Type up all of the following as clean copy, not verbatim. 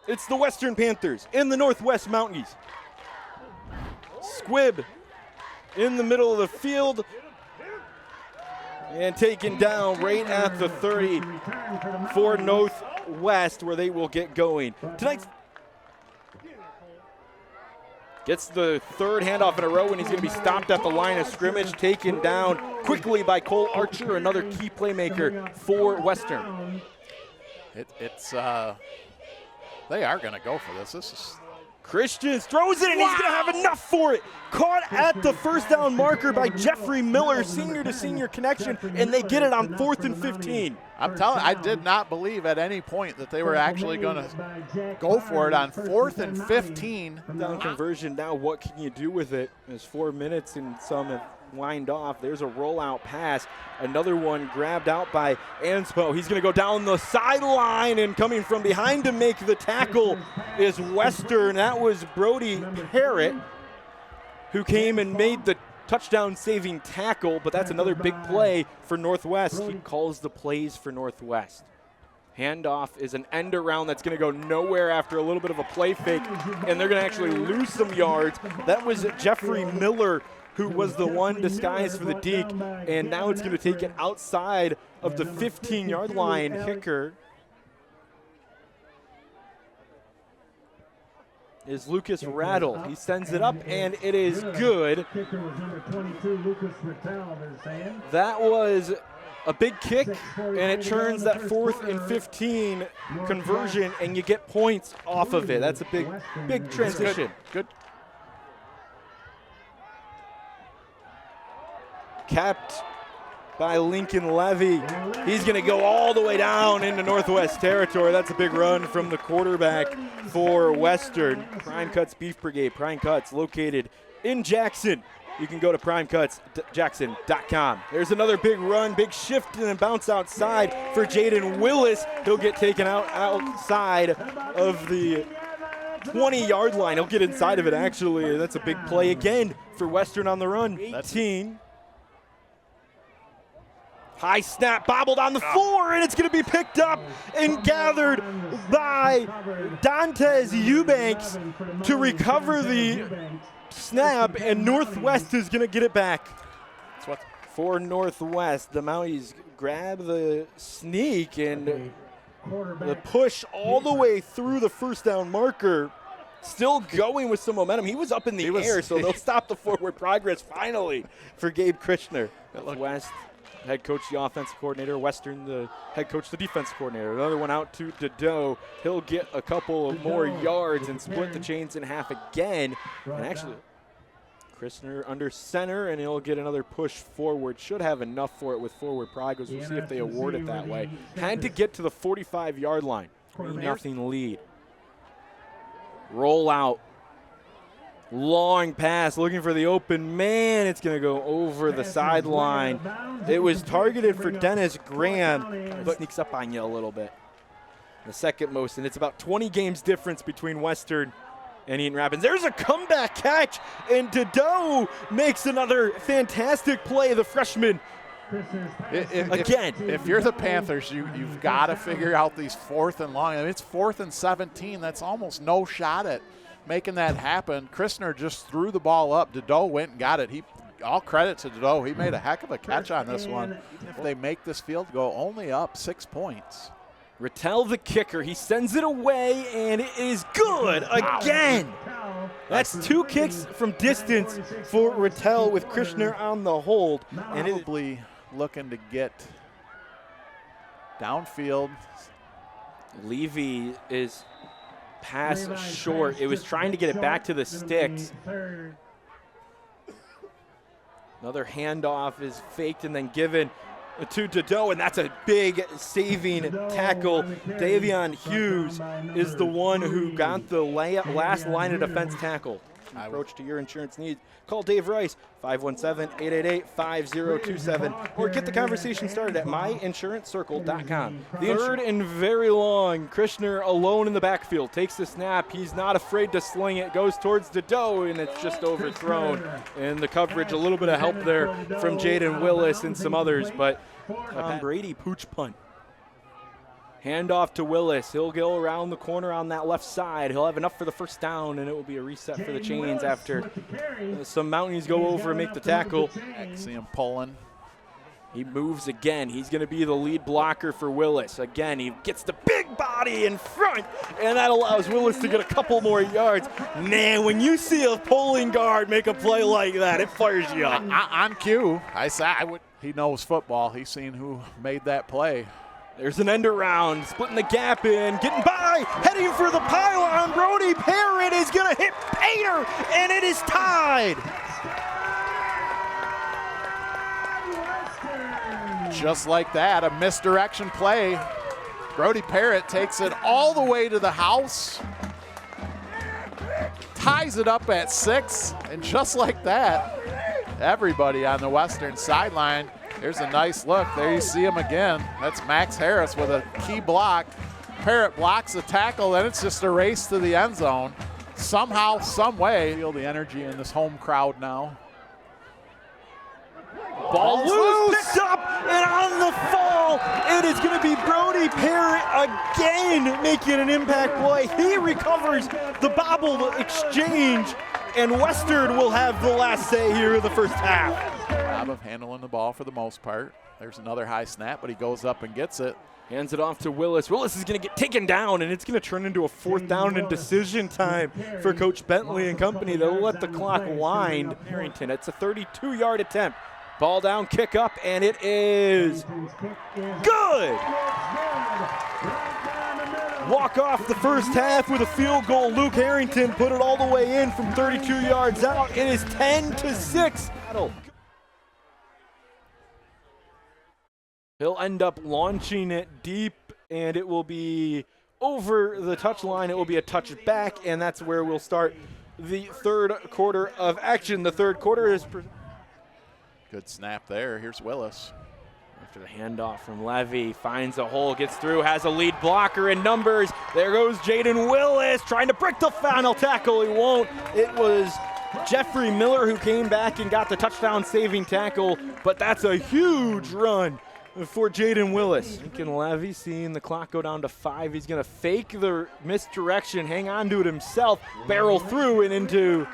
It's the Western Panthers in the Northwest Mounties. Squibb in the middle of the field and taken down right at the 30 for Northwest, where they will get going. Tonight's gets the third handoff in a row, and he's going to be stopped at the line of scrimmage, taken down quickly by Cole Archer, another key playmaker for Western. They are going to go for this. This is Christians throws it, and he's going to have enough for it. Caught at the first down marker by Jeffrey Miller, senior to senior connection, and they get it on 4th and 15. I'm telling you, I did not believe at any point that they were actually going to go for it on 4th and 15. Down conversion. Now what can you do with it? There's 4 minutes and some have lined off. There's a rollout pass. Another one grabbed out by Anspo. He's going to go down the sideline, and coming from behind to make the tackle is Western. That was Brody Parrott, who came and made the touchdown-saving tackle, but that's another big play for Northwest. He calls the plays for Northwest. Handoff is an end around that's going to go nowhere after a little bit of a play fake, and they're going to actually lose some yards. That was Jeffrey Miller, who was the one disguised for the deke, and now it's going to take it outside of the 15-yard line. Kicker is Lucas Rattle. He sends it up, and it is good. That was a big kick, and it turns that 4th and 15 conversion, and you get points off of it. That's a big transition. Good. Capped by Lincoln Levy. He's going to go all the way down into Northwest territory. That's a big run from the quarterback for Western. Prime Cuts Beef Brigade. Prime Cuts located in Jackson. You can go to primecutsjackson.com. There's another big run, big shift, and then bounce outside for Jaden Willis. He'll get taken out outside of the 20-yard line. He'll get inside of it, actually. That's a big play again for Western on the run. 18. High snap, bobbled on the floor, and it's going to be picked up and gathered by Dantes Eubanks to recover the snap, and Northwest is going to get it back. For Northwest, the Mounties grab the sneak and the push all the way through the first down marker. Still going with some momentum. He was up in the air, so they'll stop the forward progress finally for Gabe Krishner. West head coach, the offensive coordinator. Western, the head coach, the defensive coordinator. Another one out to Dedeaux. He'll get a couple of more yards and split the chains in half again. And actually, Krishner under center, and he'll get another push forward. Should have enough for it with forward progress. We'll see if they award it that way. Had to get to the 45-yard line. 3-0 lead. Roll out. Long pass, looking for the open man. It's going to go over the sideline. It was targeted for Dennis Graham, but sneaks up on you a little bit. The second most, and it's about 20 games difference between Western and Eaton Rapids. There's a comeback catch, and Dedeaux makes another fantastic play, the freshman. If you're the Panthers, you've got to figure out these 4th and long. I mean, it's 4th and 17. That's almost no shot at making that happen. Krishner just threw the ball up. Dedeaux went and got it. All credit to Dedeaux. He made a heck of a catch on this one. If they make this field goal, only up 6 points. Rattel, the kicker, he sends it away, and it is good again. That's 2 kicks from distance for Rattel with Krishner on the hold. And probably looking to get downfield. Levy is pass short. It was trying to get it back to the sticks. Another handoff is faked and then given to Dedeaux, and that's a big saving tackle. Davion Hughes is the one who got the last line of defense tackle. Approach to your insurance needs. Call Dave Rice, 517-888-5027, or get the conversation started at myinsuranceCircle.com. The third and very long. Krishner alone in the backfield. Takes the snap. He's not afraid to sling it. Goes towards Dedeaux, and it's just overthrown. And the coverage, a little bit of help there from Jaden Willis and some others, but Tom Brady, pooch punt. Handoff to Willis. He'll go around the corner on that left side. He'll have enough for the first down, and it will be a reset for the Chains after some Mounties go over and make the tackle. See him pulling. He moves again. He's going to be the lead blocker for Willis. Again, he gets the big body in front, and that allows Willis to get a couple more yards. Man, when you see a pulling guard make a play like that, it fires you up. On cue, he knows football. He's seen who made that play. There's an end around, splitting the gap in, getting by, heading for the pylon. Brody Parrott is going to hit Painter, and it is tied. Just like that, a misdirection play. Brody Parrott takes it all the way to the house, ties it up at 6, and just like that, everybody on the Western sideline. Here's a nice look. There you see him again. That's Max Harris with a key block. Parrott blocks the tackle, then it's just a race to the end zone. Somehow, some way, feel the energy in this home crowd now. Ball loose, picked up, and on the fall, it is going to be Brody Parrott again making an impact play. He recovers the bobble exchange, and Western will have the last say here in the first half. Job of handling the ball for the most part. There's another high snap, but he goes up and gets it. Hands it off to Willis. Willis is going to get taken down, and it's going to turn into a 4th down and decision time for Coach Bentley and company. They'll let the clock wind. Harrington, it's a 32-yard attempt. Ball down, kick up, and it is good. Walk off the first half with a field goal. Luke Harrington put it all the way in from 32 yards out. It is 10-6. He'll end up launching it deep, and it will be over the touchline. It will be a touchback, and that's where we'll start the third quarter of action. The third quarter is... Good snap there. Here's Willis. After the handoff from Levy, finds a hole, gets through, has a lead blocker in numbers. There goes Jaden Willis trying to break the final tackle. He won't. It was Jeffrey Miller who came back and got the touchdown saving tackle, but that's a huge run for Jaden Willis. Lincoln Levy seeing the clock go down to 5. He's going to fake the misdirection, hang on to it himself, barrel through and into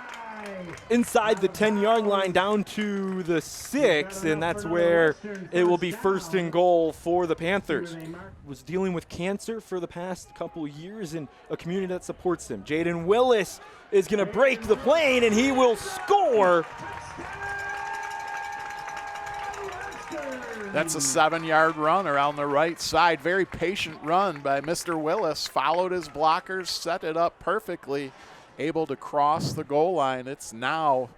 inside the 10-yard line down to the 6, and that's where it will be 1st and goal for the Panthers. Was dealing with cancer for the past couple years in a community that supports him. Jaden Willis is going to break the plane, and he will score. That's a 7-yard run around the right side. Very patient run by Mr. Willis. Followed his blockers, set it up perfectly, able to cross the goal line. It's now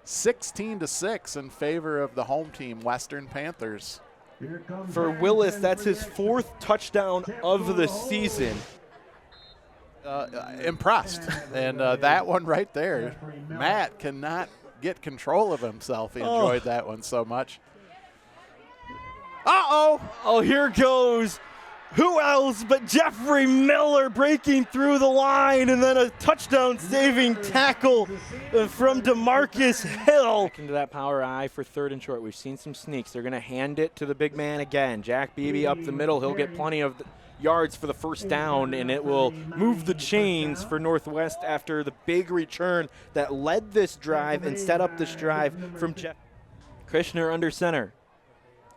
16-6 in favor of the home team, Western Panthers. For Willis, that's his 4th touchdown of the season. Impressed. And that one right there, Matt cannot get control of himself. He enjoyed that one so much. Oh, here goes. Who else but Jeffrey Miller breaking through the line, and then a touchdown-saving tackle from DeMarcus Hill. Back into that power I for 3rd and short. We've seen some sneaks. They're going to hand it to the big man again. Jack Beebe up the middle. He'll get plenty of yards for the first down, and it will move the chains for Northwest after the big return that led this drive and set up this drive from Jeff. Krishner under center.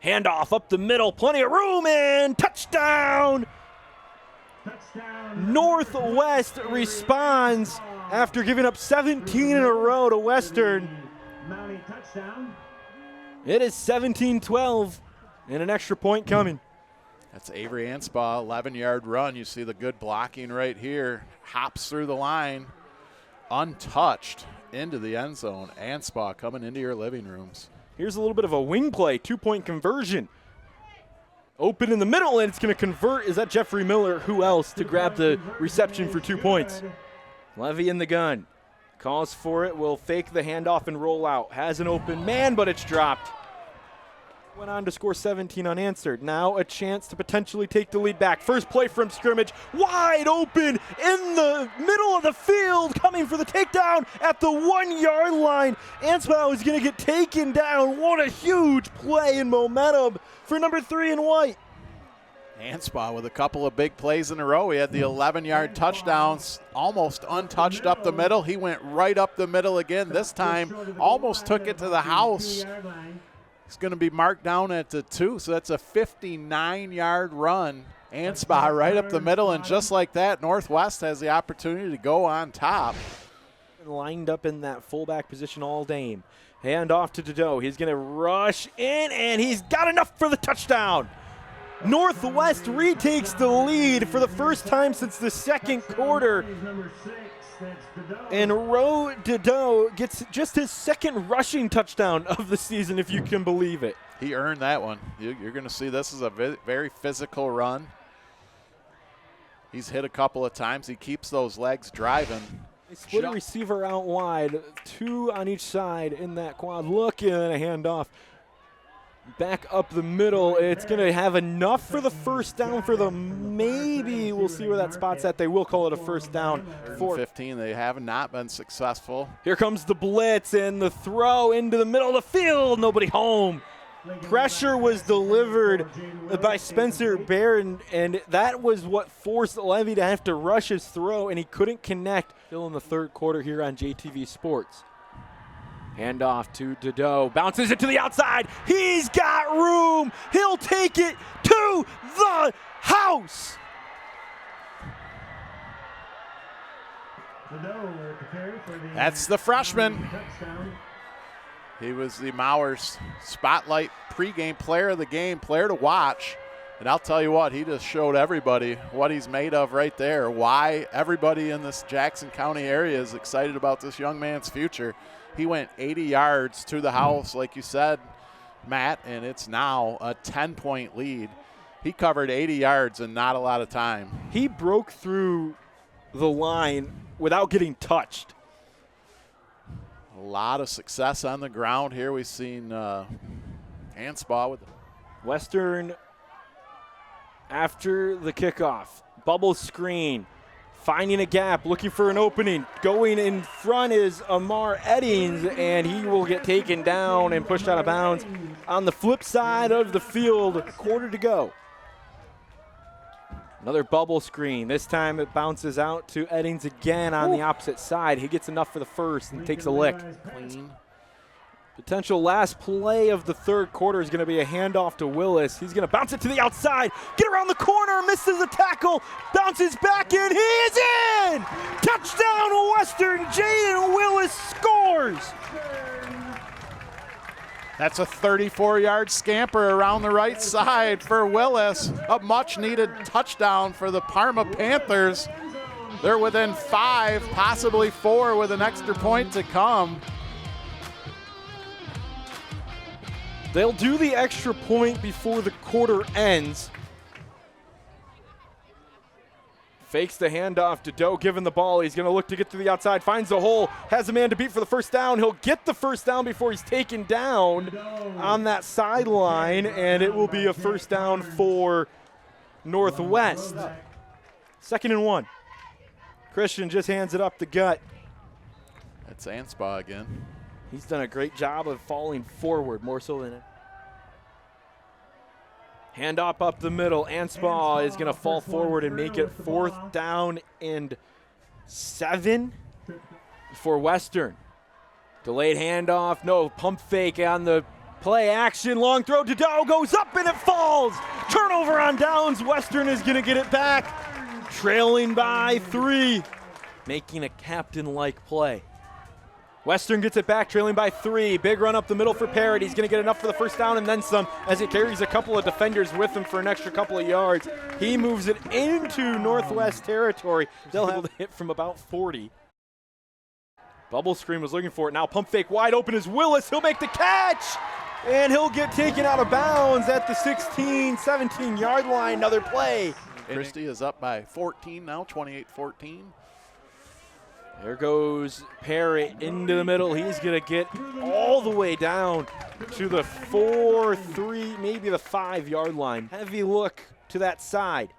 Handoff up the middle, plenty of room, and touchdown! Northwest responds after giving up 17 in a row to Western. It is 17-12, and an extra point coming. That's Avery Anspaugh, 11-yard run. You see the good blocking right here. Hops through the line, untouched, into the end zone. Anspaugh coming into your living rooms. Here's a little bit of a wing play, 2-point conversion. Open in the middle, and it's going to convert. Is that Jeffrey Miller? Who else to grab the reception for 2 points? Levy in the gun. Calls for it, will fake the handoff and roll out. Has an open man, but it's dropped. Went on to score 17 unanswered. Now a chance to potentially take the lead back. First play from scrimmage, wide open in the middle of the field, coming for the takedown at the 1-yard line. Anspaugh is going to get taken down. What a huge play in momentum for number 3 in white. Anspaugh with a couple of big plays in a row. He had the 11-yard touchdowns, almost untouched up the middle. He went right up the middle again. This time, almost took it to the house. He's going to be marked down at the 2, so that's a 59-yard run. Anspaugh right up the middle, and just like that, Northwest has the opportunity to go on top. Lined up in that fullback position all game. Hand off to Dedeaux. He's going to rush in, and he's got enough for the touchdown. Northwest retakes the lead for the first time since the second quarter. And Roe Dedeaux gets just his second rushing touchdown of the season, if you can believe it. He earned that one. You're going to see this is a very physical run. He's hit a couple of times. He keeps those legs driving. They split a receiver out wide, 2 on each side in that quad. Look, and a handoff. Back up the middle. It's going to have enough for the first down for them. Maybe we'll see where that spot's at. They will call it a first down. 15. They have not been successful. Here comes the blitz and the throw into the middle of the field. Nobody home. Pressure was delivered by Spencer Barron, and that was what forced Levy to have to rush his throw, and he couldn't connect. Still in the third quarter here on JTV Sports. Handoff to Dedeaux, bounces it to the outside. He's got room. He'll take it to the house. That's the freshman. He was the Mowers Spotlight pregame player of the game, player to watch. And I'll tell you what, he just showed everybody what he's made of right there, why everybody in this Jackson County area is excited about this young man's future. He went 80 yards to the house, like you said, Matt, and it's now a 10-point lead. He covered 80 yards in not a lot of time. He broke through the line without getting touched. A lot of success on the ground here. We've seen Anspaugh with Western after the kickoff. Bubble screen. Finding a gap, looking for an opening. Going in front is Amar Eddings, and he will get taken down and pushed out of bounds. On the flip side of the field, quarter to go. Another bubble screen. This time it bounces out to Eddings again on the opposite side. He gets enough for the first and takes a lick. clean. Potential last play of the third quarter is going to be a handoff to Willis. He's going to bounce it to the outside, get around the corner, misses the tackle, bounces back in, he is in! Touchdown Western, Jaden Willis scores! That's a 34-yard scamper around the right side for Willis. A much-needed touchdown for the Parma Panthers. They're within 5, possibly 4 with an extra point to come. They'll do the extra point before the quarter ends. Fakes the handoff to Dedeaux, given the ball. He's going to look to get to the outside, finds the hole, has a man to beat for the first down. He'll get the first down before he's taken down on that sideline, and it will be a first down for Northwest. 2nd and 1. Christian just hands it up the gut. That's Anspaugh again. He's done a great job of falling forward, more so than it. Handoff up the middle. Anspaugh is going to fall forward and make it 4th down and 7 for Western. Delayed handoff, no pump fake on the play action. Long throw, Dedeaux goes up and it falls. Turnover on downs. Western is going to get it back. Trailing by 3. Making a captain-like play. Western gets it back, trailing by 3. Big run up the middle for Parrott. He's going to get enough for the first down and then some as he carries a couple of defenders with him for an extra couple of yards. He moves it into Northwest territory. They'll have to hit from about 40. Bubble screen was looking for it. Now pump fake wide open is Willis. He'll make the catch, and he'll get taken out of bounds at the 16, 17-yard line. Another play. Christie is up by 14 now, 28-14. There goes Parrott into the middle. He's going to get all the way down to the 4, 3, maybe the 5-yard line. Heavy look to that side.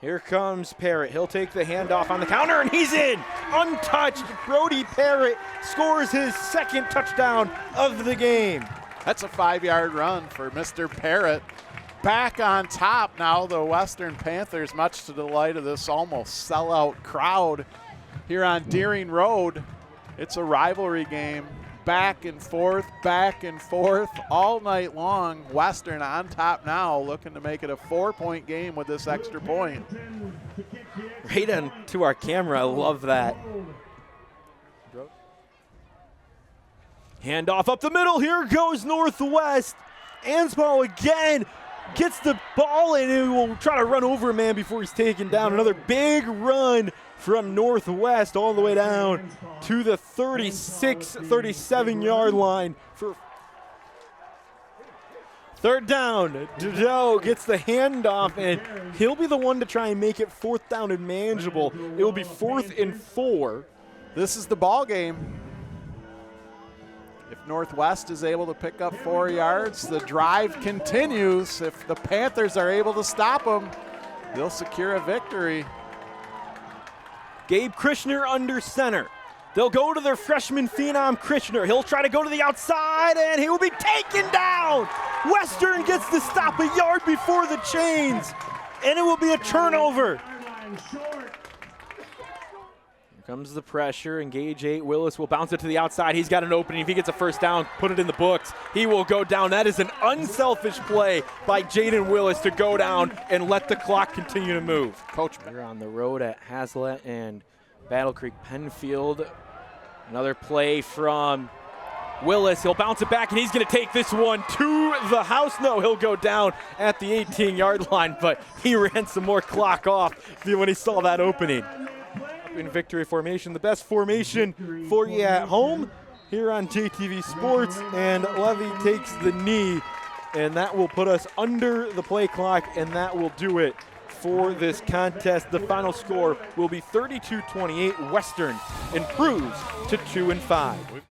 Here comes Parrott. He'll take the handoff on the counter, and he's in. Untouched. Brody Parrott scores his 2nd touchdown of the game. That's a 5-yard run for Mr. Parrott. back on top now, the Western Panthers, much to the delight of this almost sellout crowd here on Deering Road. It's a rivalry game. Back and forth all night long. Western on top now, looking to make it a 4-point game with this extra point. Right on to our camera. I love that. Handoff up the middle. Here goes Northwest. Anspaugh again gets the ball and he will try to run over a man before he's taken down. Another big run from Northwest all the way down to the 37-yard line for third down. Dedeaux gets the handoff, and he'll be the one to try and make it fourth down and manageable. It will be 4th and 4. This is the ball game. If Northwest is able to pick up 4 yards, the drive continues. If the Panthers are able to stop them, they'll secure a victory. Gabe Krishner under center. They'll go to their freshman phenom, Krishner. He'll try to go to the outside, and he will be taken down. Western gets the stop a yard before the chains, and it will be a turnover. Here comes the pressure. Engage 8. Willis will bounce it to the outside. He's got an opening. If he gets a first down, put it in the books. He will go down. That is an unselfish play by Jaden Willis to go down and let the clock continue to move. Coach, we're on the road at Hazlitt and Battle Creek Penfield. Another play from Willis. He'll bounce it back, and he's going to take this one to the house. No, he'll go down at the 18-yard line, but he ran some more clock off when he saw that opening. In victory formation, the best formation for you at home here on JTV Sports, and Levy takes the knee, and that will put us under the play clock, and that will do it for this contest. The final score will be 32-28. Western improves to 2-5.